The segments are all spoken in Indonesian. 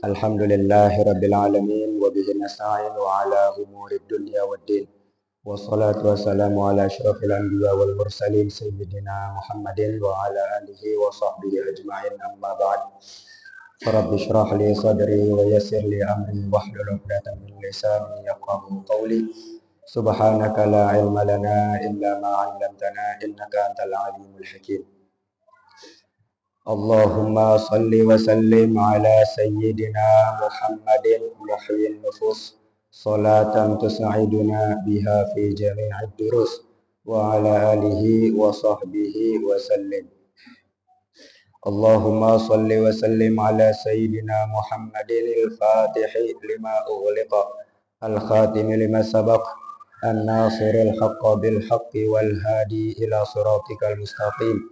Alhamdulillahi Rabbil Alamin wa bihi nasta'in wa ala umuri dunya waddin. Wassalatu wassalamu ala asyrafil anbiya wal mursalin sayyidina Muhammadin wa ala alihi wa sahbihi ajma'in, amma ba'd. Rabbi shrah li sadri wa yassir li amri wahlul 'uqdatam min lisani yafqahu qawli. Subhanaka la ilma lana illa ma 'allamtana innaka antal alimul hakim. Allahumma salli wa sallim ala sayyidina Muhammadin muhyil nufus salatan tus'iduna biha fi jami'id durus wa ala alihi wa sahbihi wa sallim. Allahumma salli wa sallim ala sayyidina Muhammadin al-fatihi lima ughliqa al-khatimi lima sabaq an-nasiril haqqa bil haqqi wal hadi ila siratikal mustaqim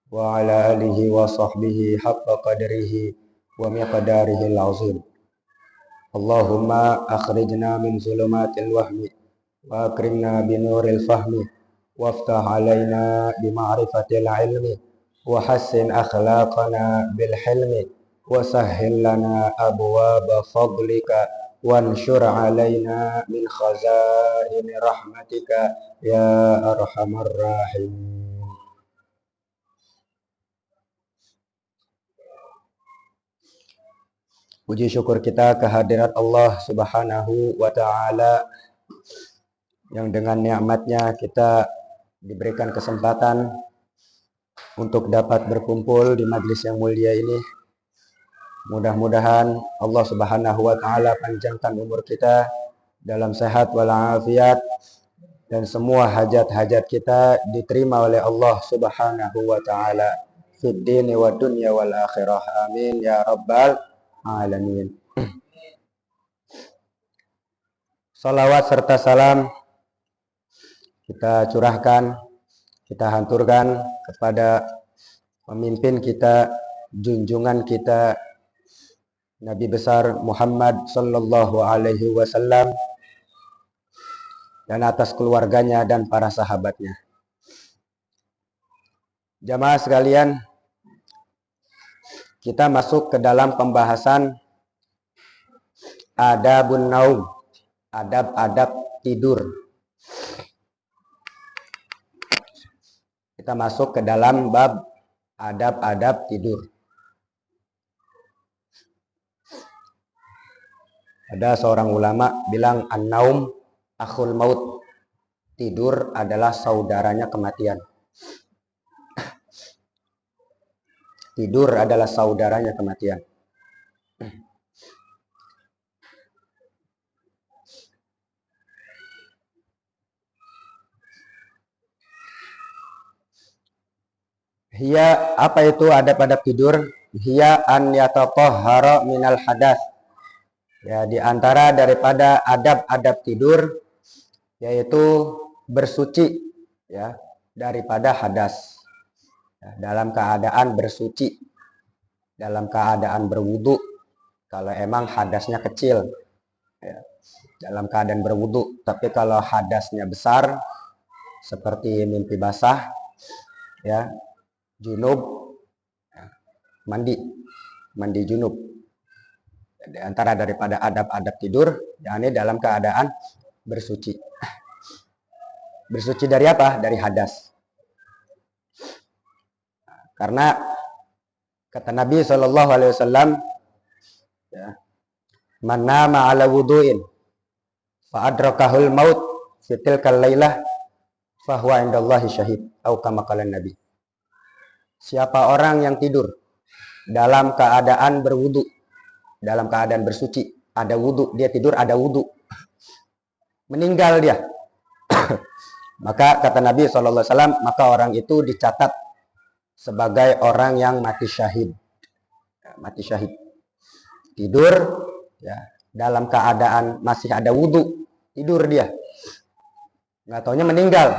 wa ala alihi wa sahbihi haqqa qadrihi wa miqdarihil azim. Allahumma akhrijna min zulumatil wahmi wa akrimna binuril fahmi waftah alaina bima'rifatil ilmi wa hassin akhlaqana bil hilmi wa sahhil lana abwaba fadlika wanshur alaina min khazaini rahmatika ya arhamar rahimin. Puji syukur kita kehadirat Allah Subhanahu wa Ta'ala yang dengan nikmatnya kita diberikan kesempatan untuk dapat berkumpul di majlis yang mulia ini. Mudah-mudahan Allah Subhanahu wa Ta'ala panjangkan umur kita dalam sehat walafiat dan semua hajat-hajat kita diterima oleh Allah Subhanahu wa Ta'ala fid dini wa dunya wal akhirah. Amin ya rabbal alamin. Salawat serta salam kita curahkan, kita hanturkan kepada pemimpin kita, junjungan kita, Nabi besar Muhammad sallallahu alaihi wasallam, dan atas keluarganya dan para sahabatnya. Jamaah sekalian, kita masuk ke dalam pembahasan adabun naum, adab-adab tidur. Kita masuk ke dalam bab adab-adab tidur. Ada seorang ulama bilang an-naum akhul maut. Tidur adalah saudaranya kematian. Tidur adalah saudaranya kematian. Hiya, apa itu adab-adab tidur? Hiya an yatatahhara minal hadas. Ya, di antara daripada adab-adab tidur yaitu bersuci ya daripada hadas. Ya, dalam keadaan bersuci, dalam keadaan berwudu kalau emang hadasnya kecil ya, dalam keadaan berwudu. Tapi kalau hadasnya besar seperti mimpi basah ya, junub ya, mandi junub. Di antara daripada adab-adab tidur yakni dalam keadaan bersuci. Bersuci dari apa? Dari hadas. Karena kata Nabi Shallallahu Alaihi Wasallam, ya, man nama ala wuduin, fa adrakahul maut fitil kalailah, fahuwa indallahi syahid. Atau kama qala Nabi. Siapa orang yang tidur dalam keadaan berwudu, dalam keadaan bersuci, ada wudu, dia tidur ada wudu, meninggal dia, maka kata Nabi Shallallahu Alaihi Wasallam, maka orang itu dicatat sebagai orang yang mati syahid. Mati syahid. Tidur ya, dalam keadaan masih ada wudu, tidur dia. Nggak taunya meninggal.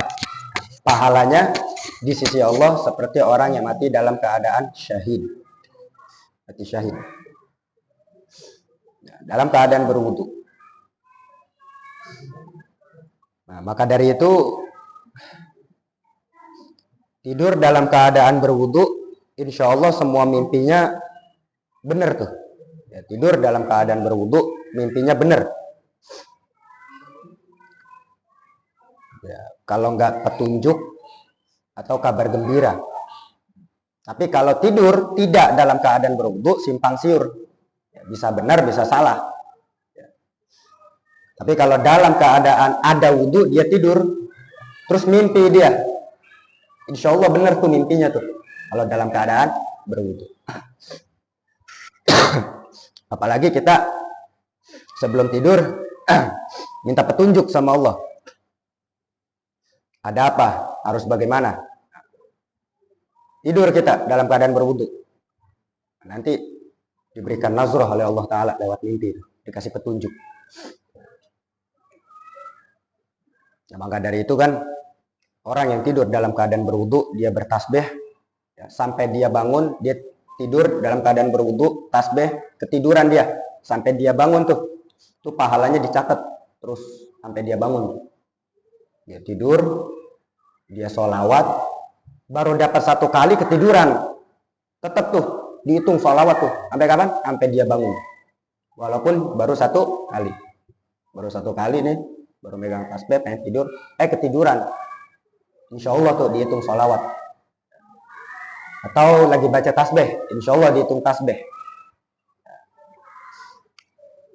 Pahalanya di sisi Allah seperti orang yang mati dalam keadaan syahid. Mati syahid. Ya, dalam keadaan berwudu. Nah, maka dari itu tidur dalam keadaan berwudu, insya Allah semua mimpinya benar tuh. Ya, tidur dalam keadaan berwudu, mimpinya benar. Ya, kalau nggak petunjuk atau kabar gembira. Tapi kalau tidur tidak dalam keadaan berwudu, simpang siur. Ya, bisa benar, bisa salah. Ya. Tapi kalau dalam keadaan ada wudu, dia tidur, terus mimpi dia, insya Allah benar tuh mimpinya tuh. Kalau dalam keadaan berwudu. Apalagi kita sebelum tidur minta petunjuk sama Allah. Ada apa? Harus bagaimana? Tidur kita dalam keadaan berwudu. Nanti diberikan nazrah oleh Allah Ta'ala lewat mimpi. Dikasih petunjuk. Nah, maka dari itu kan orang yang tidur dalam keadaan berwudu, dia bertasbih ya, sampai dia bangun, dia tidur dalam keadaan berwudu, tasbih, ketiduran dia sampai dia bangun tuh. Itu pahalanya dicatat terus sampai dia bangun. Dia tidur, dia sholawat, baru dapat 1 kali ketiduran, tetap tuh dihitung sholawat tuh sampai kapan? Sampai dia bangun. Walaupun baru 1 kali, baru 1 kali nih, baru megang tasbih, pengen tidur, ketiduran. Insya Allah tuh dihitung sholawat. Atau lagi baca tasbih, insya Allah dihitung tasbih.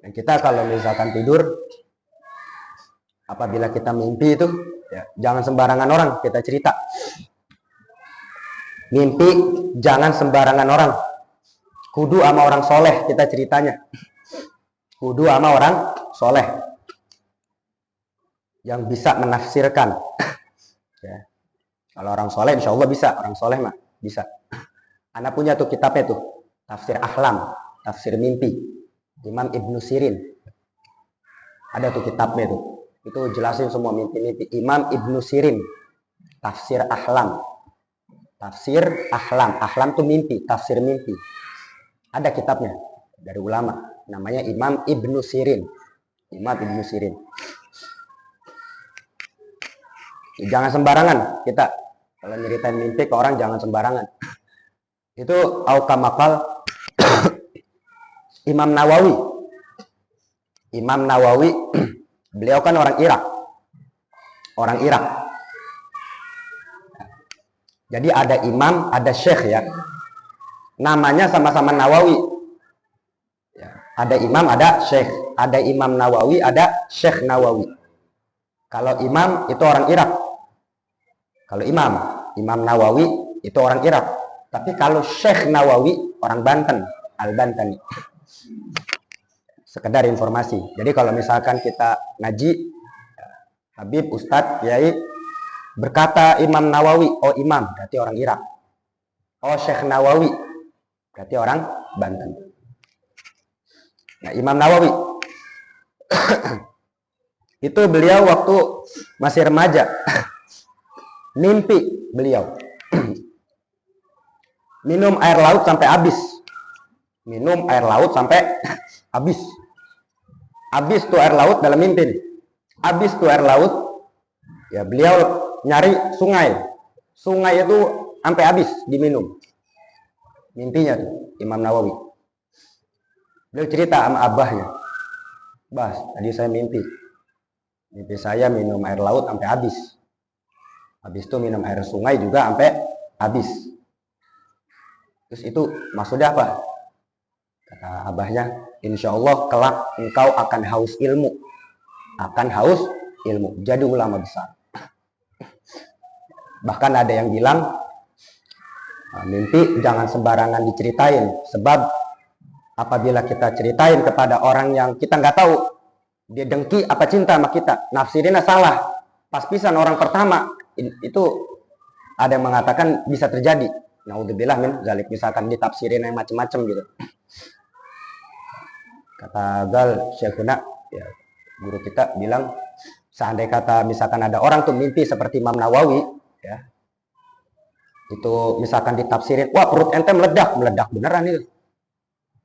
Dan kita kalau misalkan tidur, apabila kita mimpi itu, ya, jangan sembarangan orang kita cerita. Mimpi jangan sembarangan orang. Kudu sama orang soleh kita ceritanya. Kudu sama orang soleh yang bisa menafsirkan. Ya. Kalau orang soleh, insya Allah bisa. Orang soleh mah bisa. Anak punya tuh kitabnya tuh, tafsir ahlam, tafsir mimpi, Imam Ibnu Sirin. Ada tuh kitabnya tuh. Itu jelasin semua mimpi-mimpi. Imam Ibnu Sirin, tafsir ahlam. Tafsir ahlam. Ahlam tuh mimpi, tafsir mimpi. Ada kitabnya dari ulama. Namanya Imam Ibnu Sirin. Imam Ibnu Sirin. Jangan sembarangan kita. Kalau nyeritain mimpi ke orang jangan sembarangan. Itu aukamakal Imam Nawawi. Imam Nawawi, beliau kan orang Irak. Orang Irak. Jadi ada imam, ada syekh ya. Namanya sama-sama Nawawi. Ya, ada imam, ada syekh. Ada Imam Nawawi, ada Syekh Nawawi. Kalau imam itu orang Irak. Kalau Imam Nawawi itu orang Irak. Tapi kalau Syekh Nawawi orang Banten, Al-Bantani. Sekedar informasi. Jadi kalau misalkan kita ngaji, Habib, Ustadz, Kiai berkata Imam Nawawi, oh imam, berarti orang Irak. Oh Syekh Nawawi, berarti orang Banten. Nah, Imam Nawawi itu beliau waktu masih remaja mimpi beliau minum air laut sampai habis. Minum air laut sampai habis. Habis tuh air laut dalam mimpi nih. Habis tuh air laut, ya beliau nyari sungai. Sungai itu sampai habis diminum. Mimpinya tuh Imam Nawawi. Beliau cerita sama abahnya. Bas, tadi saya mimpi. Mimpi saya minum air laut sampai habis. Habis itu minum air sungai juga sampai habis. Terus itu maksudnya apa? Kata abahnya, insya Allah kelak engkau akan haus ilmu. Akan haus ilmu. Jadi ulama besar. Bahkan ada yang bilang, mimpi jangan sembarangan diceritain. Sebab apabila kita ceritain kepada orang yang kita nggak tahu, dia dengki apa cinta sama kita, nafsirinnya salah. Pas pisan orang pertama, itu ada yang mengatakan bisa terjadi. Naudzubillah min zalik, misalkan ditafsirin yang macam-macam gitu. Kata Gal Syekhuna, ya, guru kita bilang, seandainya kata misalkan ada orang tuh mimpi seperti Imam Nawawi, ya, itu misalkan ditafsirin, wah perut ente meledak beneran itu.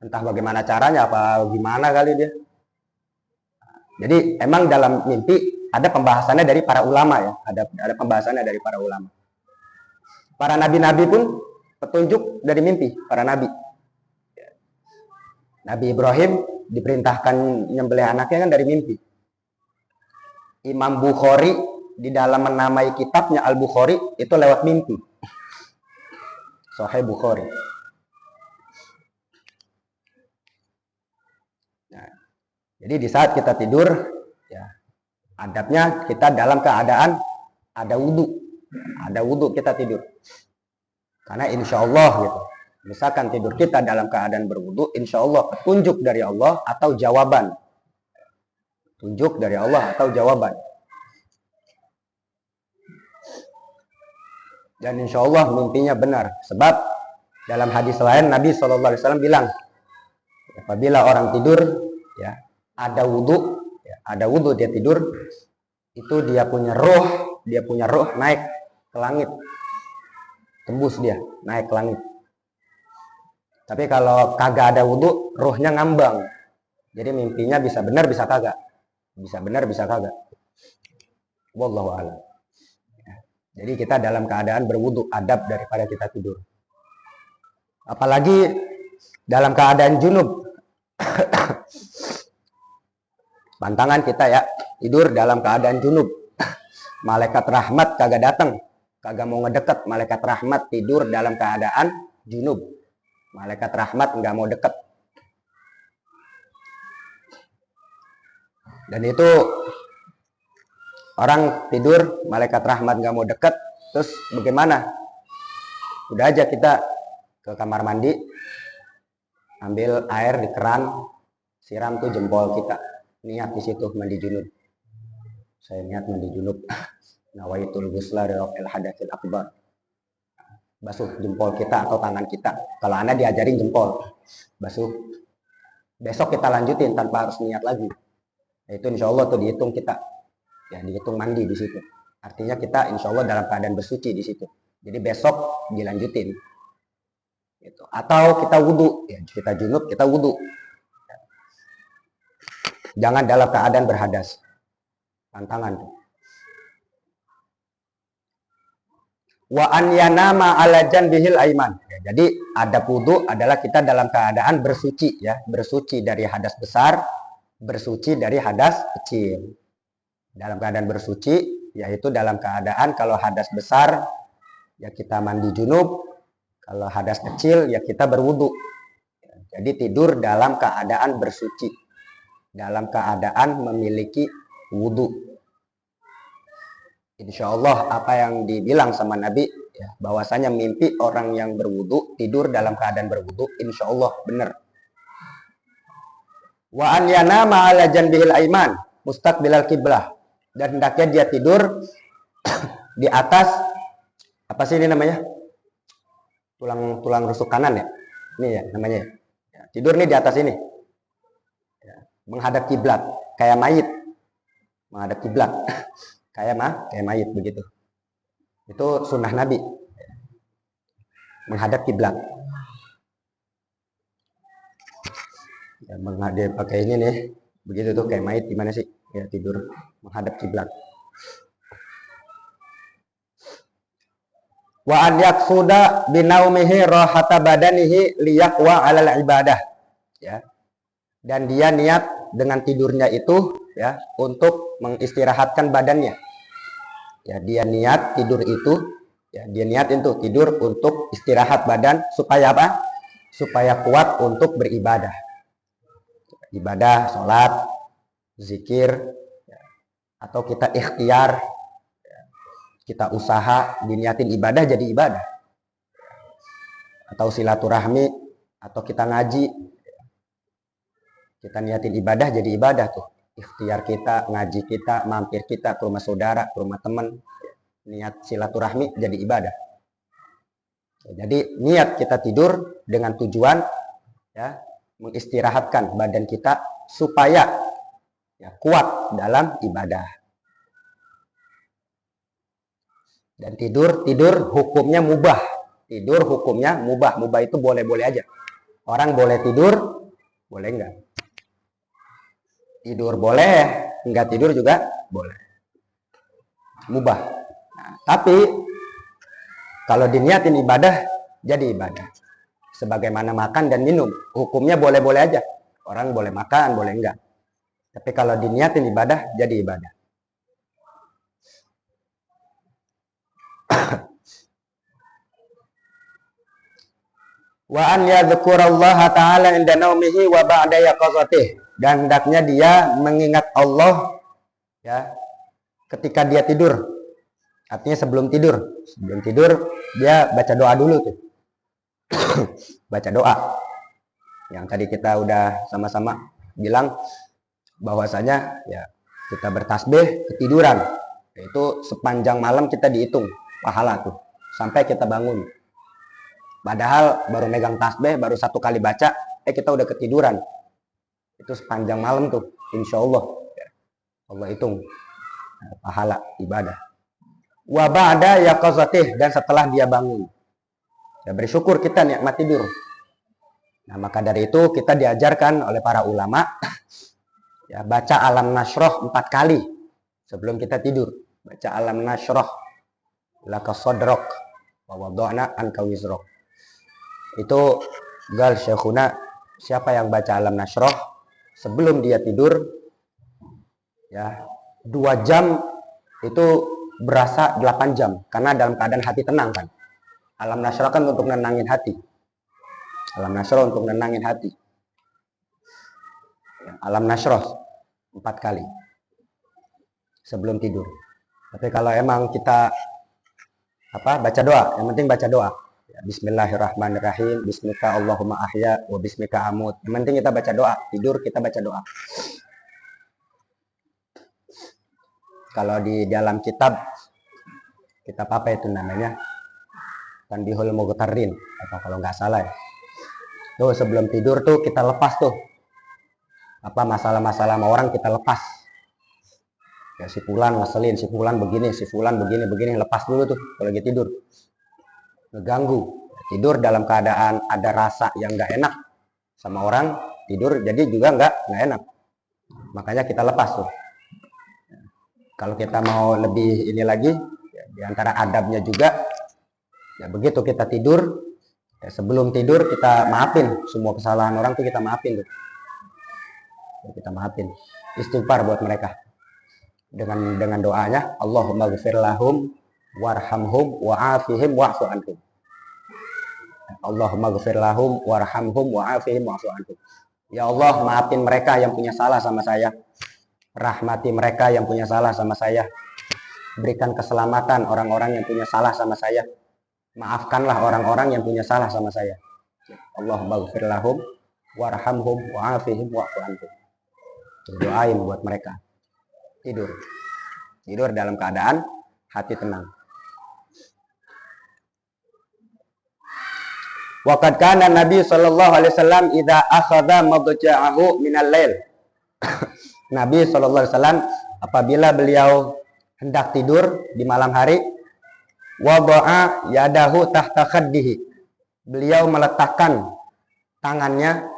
Entah bagaimana caranya, apa gimana kali dia. Jadi emang dalam mimpi ada pembahasannya dari para ulama ya, ada pembahasannya dari para ulama. Para nabi-nabi pun petunjuk dari mimpi para nabi. Nabi Ibrahim diperintahkan nyembelih anaknya kan dari mimpi. Imam Bukhari di dalam menamai kitabnya Al-Bukhari itu lewat mimpi. Sahih Bukhari. Nah, jadi di saat kita tidur, ya, adabnya kita dalam keadaan ada wudhu. Ada wudhu kita tidur. Karena insya Allah gitu. Misalkan tidur kita dalam keadaan berwudhu, insya Allah petunjuk dari Allah atau jawaban. Tunjuk dari Allah atau jawaban. Dan insya Allah mimpinya benar. Sebab dalam hadis lain Nabi SAW bilang, apabila orang tidur, ya, ada wudhu, ya, ada wudhu dia tidur, itu dia punya roh naik ke langit, tembus dia naik ke langit. Tapi kalau kagak ada wudhu, rohnya ngambang. Jadi mimpinya bisa benar, bisa kagak. Bisa benar, bisa kagak. Wallahu a'lam. Jadi kita dalam keadaan berwudhu, adab daripada kita tidur. Apalagi dalam keadaan junub. Pantangan kita ya, tidur dalam keadaan junub. Malaikat rahmat kagak datang, kagak mau ngedeket. Malaikat rahmat tidur dalam keadaan junub. Malaikat rahmat nggak mau deket. Dan itu orang tidur, malaikat rahmat nggak mau deket, terus bagaimana? Udah aja kita ke kamar mandi, ambil air di keran, siram tuh jempol kita, niat di situ mandi junub. Saya niat mandi junub. Nawaitul ghusla liraf'il hadatsil akbar. Basuh jempol kita atau tangan kita. Kalau Anda diajarin jempol, basuh. Besok kita lanjutin tanpa harus niat lagi. Nah, itu insya Allah tuh dihitung kita. Ya, dihitung mandi di situ. Artinya kita insya Allah dalam keadaan bersuci di situ. Jadi besok dilanjutin. Gitu. Atau kita wudhu. Ya, kita junub, kita wudhu. Jangan dalam keadaan berhadas. Tantangan tuh. Wa an yanama ala janbihil aiman. Ya, jadi adab wudu adalah kita dalam keadaan bersuci ya, bersuci dari hadas besar, bersuci dari hadas kecil. Dalam keadaan bersuci yaitu dalam keadaan kalau hadas besar ya kita mandi junub, kalau hadas kecil ya kita berwudu. Jadi tidur dalam keadaan bersuci, dalam keadaan memiliki wudu. Insya Allah apa yang dibilang sama Nabi ya, bahwasanya mimpi orang yang berwudu tidur dalam keadaan berwudu, insya Allah benar. Wa an yanama ala janbihil aiman mustaqbilal qiblah, dan hendaknya dia tidur di atas apa sih ini namanya, tulang rusuk kanan ya, ini ya namanya ya. Tidur nih di atas ini ya, menghadap kiblat kayak mayit, menghadap kiblat. kayak mayit begitu. Itu sunnah Nabi, menghadap kiblat. Ya, menghadap pakai ini nih, begitu tuh kayak mayit gimana sih? Ya tidur menghadap kiblat. Wa an yaqsuda binaumihi rahata badanihi liyaqwa 'alal ibadah. Ya. Dan dia niat dengan tidurnya itu ya untuk mengistirahatkan badannya. Ya, dia niat tidur itu ya, dia niat itu tidur untuk istirahat badan supaya apa? Supaya kuat untuk beribadah. Ibadah, sholat, zikir ya, atau kita ikhtiar ya, kita usaha diniatin ibadah jadi ibadah. Atau silaturahmi atau kita ngaji kita niatin ibadah jadi ibadah tuh. Ikhtiar kita, ngaji kita, mampir kita ke rumah saudara, ke rumah teman, niat silaturahmi jadi ibadah. Jadi niat kita tidur dengan tujuan ya mengistirahatkan badan kita supaya ya, kuat dalam ibadah. Dan tidur hukumnya mubah. Tidur hukumnya mubah. Mubah itu boleh-boleh aja. Orang boleh tidur, boleh enggak. Tidur boleh, enggak tidur juga boleh. Mubah. Nah, tapi kalau diniatin ibadah, jadi ibadah. sebagaimana makan dan minum. Hukumnya boleh-boleh aja. Orang boleh makan, boleh enggak. Tapi kalau diniatin ibadah, jadi ibadah. Wa an yadhkurallaha ta'ala inda naumihi wa ba'da yaqazatih. Dan hendaknya dia mengingat Allah ya ketika dia tidur. Artinya sebelum tidur. Sebelum tidur dia baca doa dulu tuh. Baca doa. Yang tadi kita udah sama-sama bilang bahwasanya ya kita bertasbih ketiduran. Itu sepanjang malam kita dihitung pahala tuh sampai kita bangun. Padahal baru megang tasbih, baru satu kali baca, kita udah ketiduran. Itu sepanjang malam tuh, insya Allah. Allah hitung pahala ibadah. Wa ba'da yaqazatih, dan setelah dia bangun. Ya, bersyukur kita nikmat tidur. Nah, maka dari itu kita diajarkan oleh para ulama ya, baca alam nasroh 4 kali sebelum kita tidur. Baca alam nasroh laka sodrok wa wada'na anka wizrok. Itu gal syekhuna, siapa yang baca alam nasroh sebelum dia tidur ya 2 jam itu berasa 8 jam karena dalam keadaan hati tenang kan. Alam nasroh kan untuk nenangin hati. Alam nasroh untuk nenangin hati. Alam nasroh 4 kali sebelum tidur. Tapi kalau emang kita baca doa, yang penting baca doa. Bismillahirrahmanirrahim. Bismika Allahumma ahya wa bismika amut. Yang penting kita baca doa. Tidur kita baca doa. Kalau di dalam kitab apa itu namanya? Tanbihul Mughtarrin atau kalau nggak salah ya. Tuh sebelum tidur tuh kita lepas tuh. Masalah-masalah sama orang kita lepas. Ya si fulan ngeselin, si fulan begini, lepas dulu tuh kalau lagi tidur. Ngeganggu. Tidur dalam keadaan ada rasa yang nggak enak sama orang, tidur jadi juga nggak enak. Makanya kita lepas tuh. Kalau kita mau lebih ini lagi, ya, di antara adabnya juga, ya begitu kita tidur, ya sebelum tidur kita maafin semua kesalahan orang tuh kita maafin tuh. Ya, kita maafin, istighfar buat mereka dengan doanya Allahumma ghfir lahum warhamhum wa'afihim wa'fu anhum. Allahumma ghfir lahum warhamhum wa'afihim wa'fu anhum. Ya Allah, maafin mereka yang punya salah sama saya. Rahmati mereka yang punya salah sama saya. Berikan keselamatan orang-orang yang punya salah sama saya. Maafkanlah orang-orang yang punya salah sama saya. Allahumma ghfir lahum warhamhum wa'afihim wa'fu anhum. Doain buat mereka. Tidur dalam keadaan hati tenang. Waqad kana Nabi sallallahu alaihi wasallam idza akhadha madja'ahu minal lail. Nabi sallallahu alaihi wasallam apabila beliau hendak tidur di malam hari, wada'a yadahu tahta khaddihi. Beliau meletakkan tangannya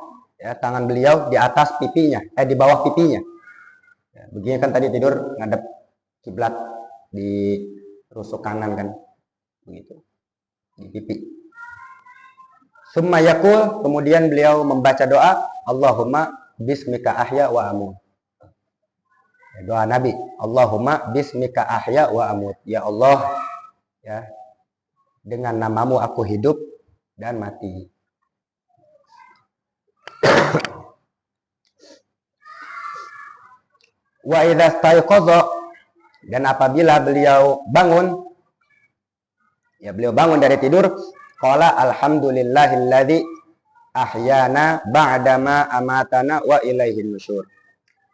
tangan beliau di atas pipinya, di bawah pipinya. Ya, begini kan tadi tidur ngadep kiblat di rusuk kanan kan. Begitu. Di pipi. Summa yaqul, kemudian beliau membaca doa, Allahumma bismika ahya wa amut. Doa Nabi, Allahumma bismika ahya wa amut. Ya Allah, ya, dengan namamu aku hidup dan mati. Wa idza staiqadha, dan apabila beliau bangun, ya beliau bangun dari tidur, qala alhamdulillahilladzi ahyana ba'dama amatana wa ilaihin nusyur.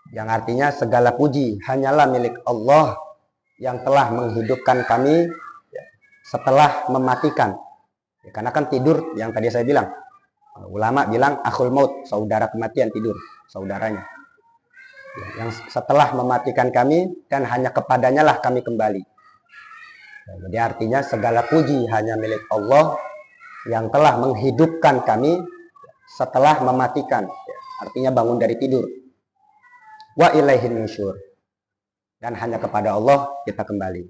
Yang artinya segala puji hanyalah milik Allah yang telah menghidupkan kami setelah mematikan. Ya, karena kan tidur yang tadi saya bilang. Ulama bilang akhul maut, saudara kematian tidur, saudaranya. Ya, yang setelah mematikan kami dan hanya kepadanya lah kami kembali. Ya, jadi artinya segala puji hanya milik Allah yang telah menghidupkan kami setelah mematikan. Ya, artinya bangun dari tidur. Wa ilaihin nusyur, dan hanya kepada Allah kita kembali.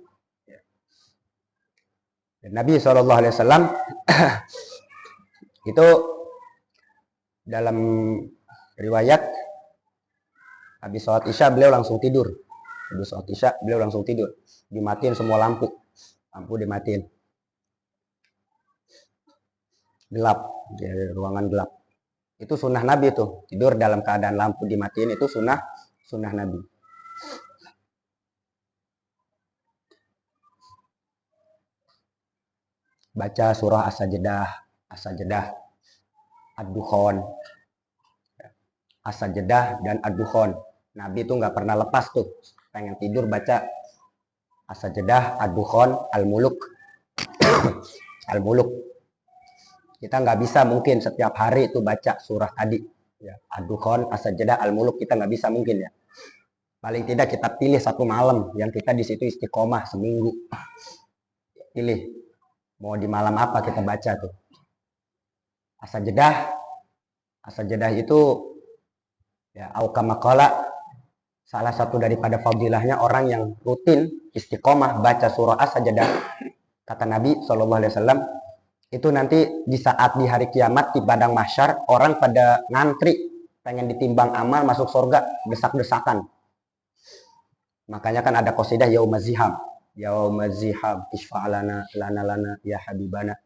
Dan Nabi SAW Itu dalam riwayat habis sholat isya beliau langsung tidur. Habis sholat isya beliau langsung tidur. Dimatiin semua lampu. Lampu dimatiin. Gelap, di ruangan gelap. Itu sunnah Nabi tuh. Tidur dalam keadaan lampu dimatiin itu sunnah Nabi. Baca surah As-Sajdah, Ad-Dukhan, As-Sajdah dan Ad-Dukhan. Nabi tuh nggak pernah lepas tuh. Pengen tidur baca As-Sajdah, Ad-Dukhan, Al-Muluk. Al-Muluk. Kita nggak bisa mungkin setiap hari itu baca surah tadi. Ya, Ad-Dukhan, As-Sajdah, Al-Muluk kita nggak bisa mungkin ya. Paling tidak kita pilih satu malam yang kita di situ istiqomah seminggu. Pilih mau di malam apa kita baca tuh. As-Sajdah itu ya aukamaqala, salah satu daripada fadilahnya orang yang rutin istiqomah baca surah As-Sajdah. Kata Nabi SAW, itu nanti di saat di hari kiamat di padang mahsyar orang pada ngantri pengen ditimbang amal masuk surga, desak-desakan. Makanya kan ada qasidah yaumaziham isfa'lana lana ya habibana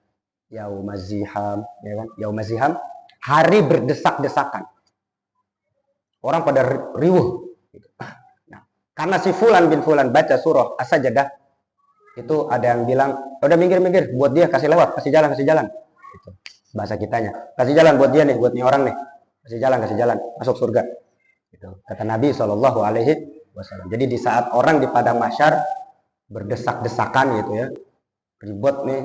yaumaziham, ya kan? Yaumaziham, hari berdesak-desakan. Orang pada riuh gitu. Nah, karena si fulan bin fulan baca surah As-Sajdah, itu ada yang bilang, udah minggir buat dia, kasih lewat, kasih jalan gitu. Bahasa kitanya, kasih jalan buat dia nih, buat nih orang nih, kasih jalan masuk surga gitu. Kata Nabi SAW. Jadi di saat orang di padang mahsyar berdesak-desakan gitu ya, ribet nih,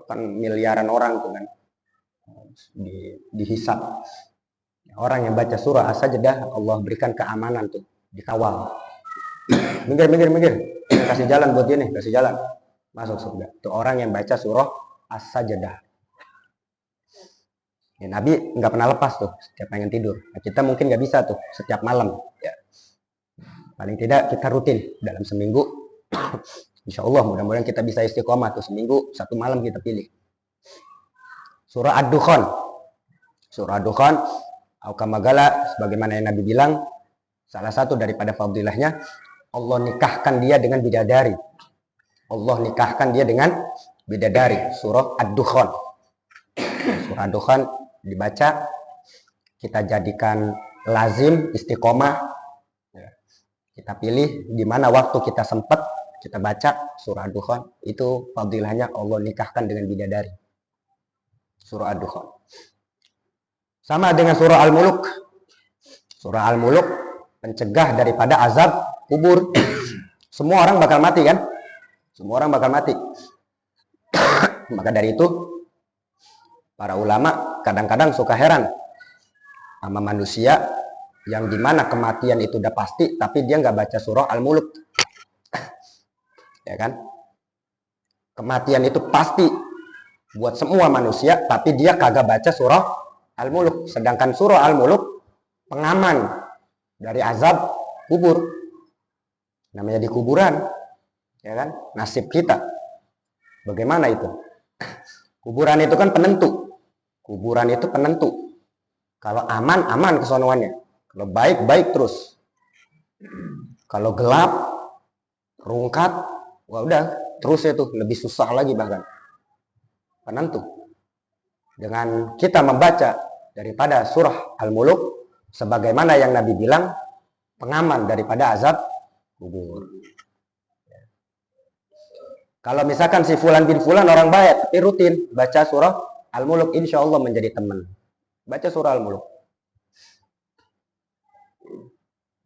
kan miliaran orang tuh kan dihisap. Orang yang baca surah As-Sajdah Allah berikan keamanan tuh, dikawal. minggir, kasih jalan buat dia nih, kasih jalan masuk surga. Itu orang yang baca surah As-Sajdah. Ya, Nabi nggak pernah lepas tuh setiap pengen tidur. Nah, kita mungkin nggak bisa tuh setiap malam ya. Paling tidak kita rutin dalam seminggu. Insya Allah mudah-mudahan kita bisa istiqomah tuh seminggu satu malam kita pilih. Surah Ad-Dukhan. Surah Ad-Dukhan aukamagala, sebagaimana yang Nabi bilang, salah satu daripada fadilahnya Allah nikahkan dia dengan bidadari. Allah nikahkan dia dengan bidadari. Surah Ad-Dukhan. Surah Ad-Dukhan dibaca, kita jadikan lazim istiqomah. Kita pilih di mana waktu kita sempat kita baca surah Ad-Dukhan. Itu fadilahnya Allah nikahkan dengan bidadari. Surah Ad-Dukhan. Sama dengan surah Al-Muluk. Surah Al-Muluk pencegah daripada azab kubur. Semua orang bakal mati kan? Semua orang bakal mati. Maka dari itu para ulama kadang-kadang suka heran sama manusia yang dimana kematian itu udah pasti tapi dia nggak baca surah Al-Muluk. Ya kan? Kematian itu pasti buat semua manusia tapi dia kagak baca surah Al-Muluk. Sedangkan surah Al-Muluk pengaman dari azab kubur. Namanya di kuburan. Ya kan? Nasib kita bagaimana itu? Kuburan itu kan penentu. Kuburan itu penentu. Kalau aman, aman kesonoannya. Kalau baik, baik terus. Kalau gelap, rungkat, wah udah terus itu lebih susah lagi bahkan. Penentu. Dengan kita membaca daripada surah Al-Muluk, sebagaimana yang Nabi bilang, pengaman daripada azab kubur. Kalau misalkan si fulan bin fulan orang baik, tapi rutin baca surah Al-Muluk, insya Allah menjadi teman. Baca surah Al-Muluk.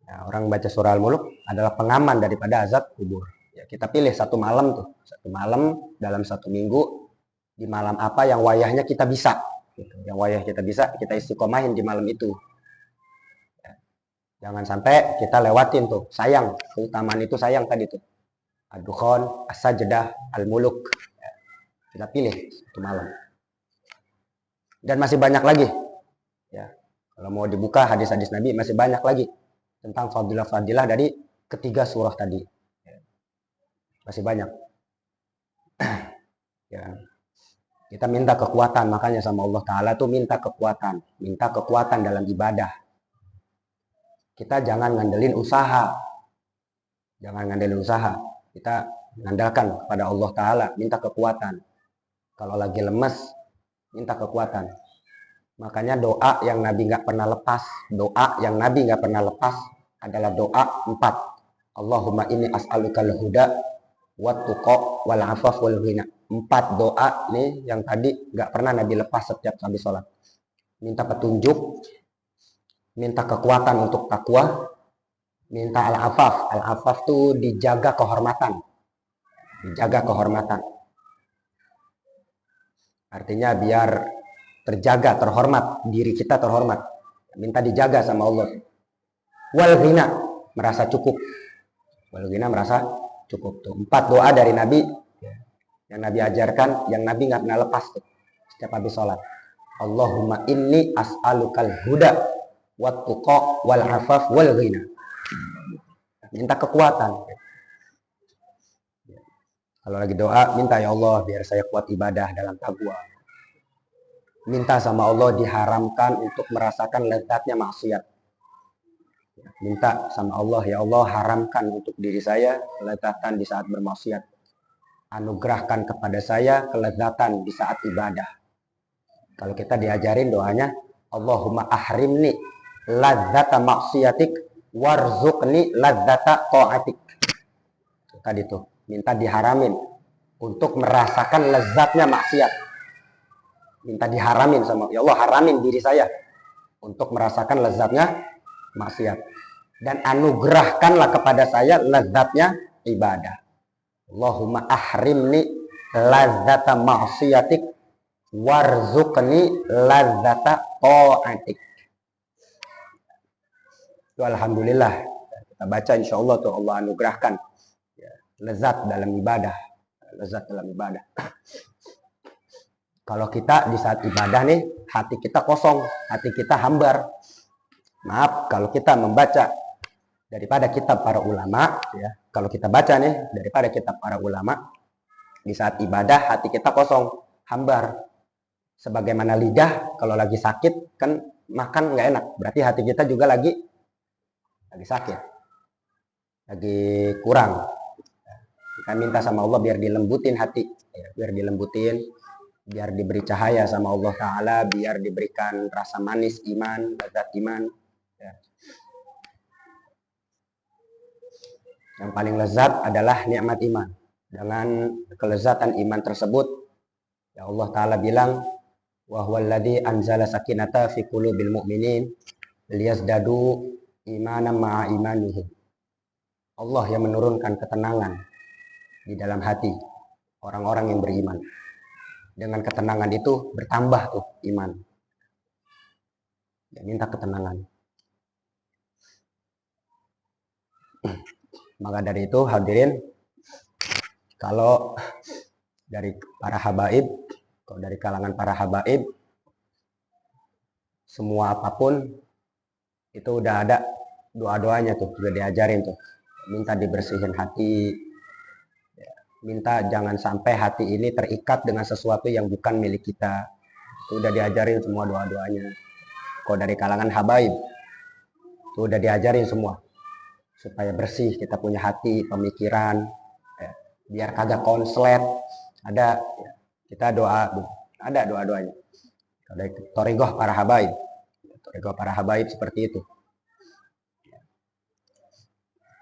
Nah, orang baca surah Al-Muluk adalah pengaman daripada azab kubur. Ya, kita pilih satu malam tuh, satu malam dalam satu minggu, di malam apa yang wayahnya kita bisa. Gitu. Yang wayah kita bisa, kita istiqomahin di malam itu. Ya. Jangan sampai kita lewatin tuh, sayang, keutamaan itu sayang tadi tuh. Ad-Dukhan, As-Sajdah, Al-Muluk. Ya. Kita pilih satu malam. Dan masih banyak lagi. Ya. Kalau mau dibuka hadis-hadis Nabi masih banyak lagi tentang fadilah-fadilah dari ketiga surah tadi. Masih banyak. Ya. Kita minta kekuatan, makanya sama Allah Ta'ala tuh minta kekuatan dalam ibadah. Kita jangan ngandelin usaha, kita mengandalkan kepada Allah Ta'ala, minta kekuatan. Kalau lagi lemes, minta kekuatan. Makanya doa yang Nabi nggak pernah lepas, adalah doa 4. Allahumma inni as'alukal huda wat tuqa wal afaf wal ghina. 4 doa nih yang tadi nggak pernah Nabi lepas setiap habis sholat. Minta petunjuk, minta kekuatan untuk takwa, minta al-afaf. Al-afaf tuh dijaga kehormatan. Artinya biar terhormat, diri kita terhormat. Minta dijaga sama Allah. Wal ghina, merasa cukup. Tuh 4 doa dari Nabi yang Nabi ajarkan, yang Nabi nggak pernah lepas tuh setiap habis sholat. Allahumma inni as'alukal huda wat tuqa wal afaf wal ghina. Minta kekuatan. Kalau lagi doa, minta ya Allah biar saya kuat ibadah dalam takwa. Minta sama Allah diharamkan untuk merasakan lezatnya maksiat. Minta sama Allah, ya Allah haramkan untuk diri saya kelezatan di saat bermaksiat. Anugerahkan kepada saya kelezatan di saat ibadah. Kalau kita diajarin doanya, Allahumma ahrimni ladzata maksiatik warzuqni ladzata ta'atik. Tadi tuh, minta diharamin untuk merasakan lezatnya maksiat. Minta diharamin sama ya Allah, haramin diri saya untuk merasakan lezatnya maksiat. Dan anugerahkanlah kepada saya lezatnya ibadah. Allahumma ahrimni ladzata maksiatik warzuqni ladzata ta'atik. Itu alhamdulillah kita baca insyaallah tuh Allah anugerahkan lezat dalam ibadah. Kalau kita di saat ibadah nih, hati kita kosong, hati kita hambar. Maaf, kalau kita membaca daripada kitab para ulama, ya, kalau kita baca nih daripada kitab para ulama, di saat ibadah hati kita kosong, hambar. Sebagaimana lidah kalau lagi sakit kan makan nggak enak, berarti hati kita juga lagi sakit, lagi kurang. Kita minta sama Allah biar dilembutin hati, ya, biar diberi cahaya sama Allah Ta'ala, biar diberikan rasa manis iman, lezat iman. Ya. Yang paling lezat adalah nikmat iman. Dengan kelezatan iman tersebut, ya Allah Ta'ala bilang, wa huwallazi anzala sakinata fi qulubil mu'minin liyazdadu imanan ma'a imanihim. Allah yang menurunkan ketenangan di dalam hati orang-orang yang beriman. Dengan ketenangan itu bertambah tuh iman. Ya, minta ketenangan. Maka dari itu hadirin, kalau dari para habaib, kalau dari kalangan para habaib, semua apapun itu udah ada doa-doanya tuh, udah diajarin tuh. Minta dibersihin hati, minta jangan sampai hati ini terikat dengan sesuatu yang bukan milik kita. Itu udah diajarin semua doa-doanya. Kalau dari kalangan habaib, itu udah diajarin semua. Supaya bersih kita punya hati, pemikiran, ya, biar kagak konslet. Ada, ya, kita doa, ada doa-doanya. Dari Thariqah para habaib seperti itu.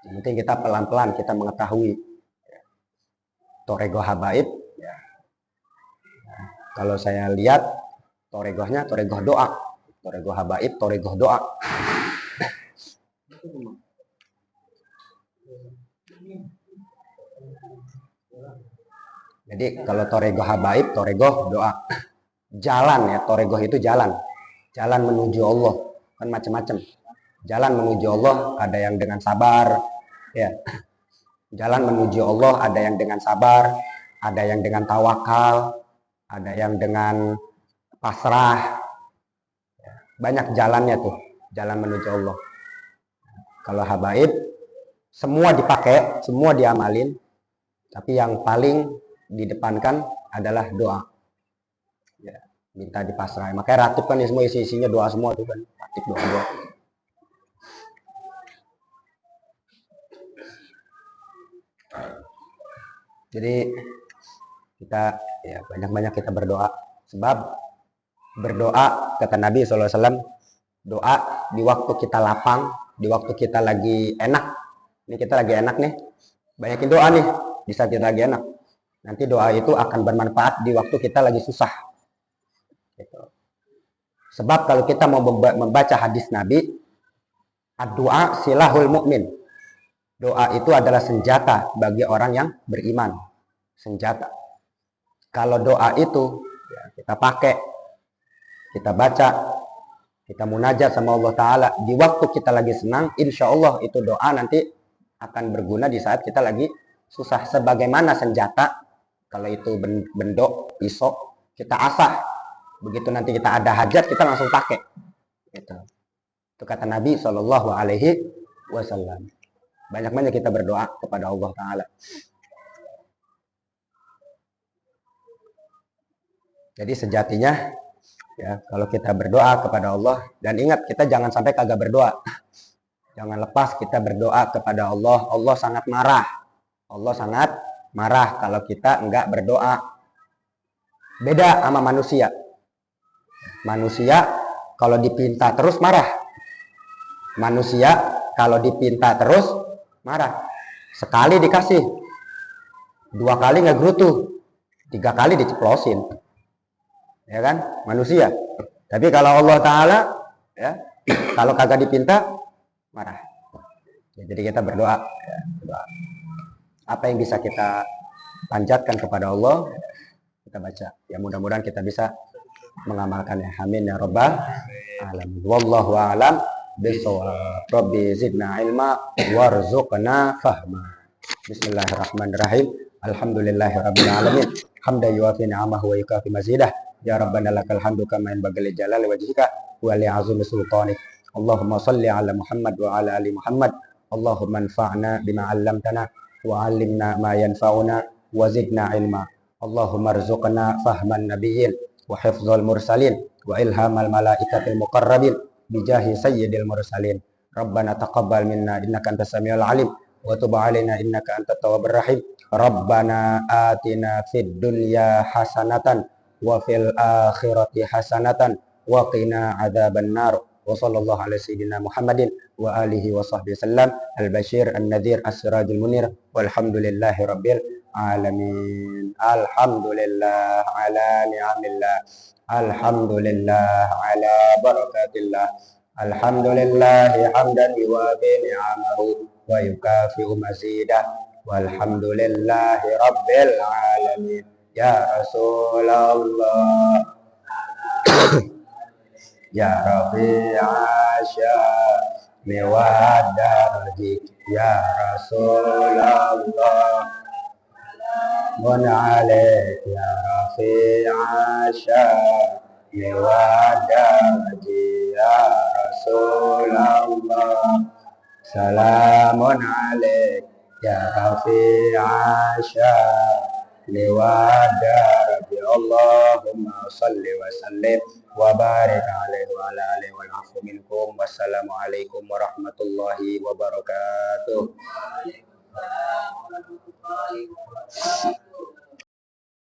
Yang penting kita pelan-pelan kita mengetahui Thariqah habaib. Ya. Nah, kalau saya lihat Thariqahnya Thariqah doa, Thariqah habaib, Thariqah doa. Jadi kalau Thariqah habaib, Thariqah doa. Jalan ya, Thariqah itu jalan menuju Allah, kan macam-macam. Jalan menuju Allah ada yang dengan sabar, ya. Jalan menuju Allah ada yang dengan sabar, ada yang dengan tawakal, ada yang dengan pasrah. Banyak jalannya tuh, jalan menuju Allah. Kalau habaib, semua dipakai, semua diamalin, tapi yang paling didepankan adalah doa. minta dipasrah. Makanya ratib kan semua isinya doa semua tuh kan, ratib doa. Jadi kita ya banyak-banyak kita berdoa, sebab berdoa kata Nabi SAW, doa di waktu kita lapang, di waktu kita lagi enak. Ini kita lagi enak nih, banyakin doa nih di saat kita lagi enak. Nanti doa itu akan bermanfaat di waktu kita lagi susah. Gitu. Sebab kalau kita mau membaca hadis Nabi, ad-doa silahul mu'min. Doa itu adalah senjata bagi orang yang beriman. Senjata. Kalau doa itu ya, kita pakai, kita baca, kita munajat sama Allah Ta'ala di waktu kita lagi senang, insya Allah itu doa nanti akan berguna di saat kita lagi susah. Sebagaimana senjata, kalau itu bendok, pisau, kita asah. Begitu nanti kita ada hajat, kita langsung pakai. Gitu. Itu kata Nabi SAW. Banyak-banyak kita berdoa kepada Allah Ta'ala. Jadi sejatinya, ya, kalau kita berdoa kepada Allah, dan ingat kita jangan sampai kagak berdoa. Jangan lepas kita berdoa kepada Allah. Allah sangat marah. Allah sangat marah kalau kita enggak berdoa. Beda sama manusia. Manusia kalau dipinta terus marah. Manusia kalau dipinta terus marah. Sekali dikasih, 2 kali nggak gerutu, 3 kali diceplosin. Ya kan, manusia. Tapi kalau Allah Ta'ala, ya, kalau kagak dipinta marah. Ya, jadi kita berdoa, ya, berdoa. Apa yang bisa kita panjatkan kepada Allah, kita baca. Ya mudah-mudahan kita bisa mengamalkannya. Amin ya rabbal alamin. Wallahu a'lam bishawab. Rabbi zidna ilma warzuqna fahma. Bismillahirrahmanirrahim. Alhamdulillahirabbil alamin. Hamdan yuwafi ni'amahu wa yukafi mazidah. Ya Rabbana lakal hamdu kama yanbaghi li jalali wajhika wa li 'azimi sultanik. Allahumma shalli ala Muhammad wa ala ali Muhammad. Allahumma anfa'na bima 'allamtana wa 'allimna ma yanfa'una wa zidna ilma. Allahumma arzuqna fahman nabiyyin wa hifdzal mursalin wa ilhamal malaikatil muqarrabin bijahi sayyidil mursalin. Rabbana taqabbal minna innaka antas samiul alim wa tub 'alaina innaka antat tawwabur rahim. Rabbana atina fid dunya hasanatan wa fil akhirati hasanatan wa qina adzaban nar. Wa sallallahu ala sayyidina Muhammadin wa alihi wa sahbihi sallam al-bashir an-nadhir as-sirajul munir walhamdulillahi rabbil alamin. Alhamdulillah ala ni'amillah. Alhamdulillah ala barakatillah. Alhamdulillahi hamdan yuwafi ni'amahu wa yukafi'u mazidah. Walhamdulillahi rabbil alamin. Ya Rasulullah ya Rafi'a syami wa darji. Ya Rasulullah mun alaik ya Rafi'a syami wa darji. Ya Rasulullah salamun alaik ya Rafi'a syami wa darji. Allahumma salli wa sallim wa barik alaihi wa ala alihi wal afu minkum. Wassalamualaikum warahmatullahi wabarakatuh.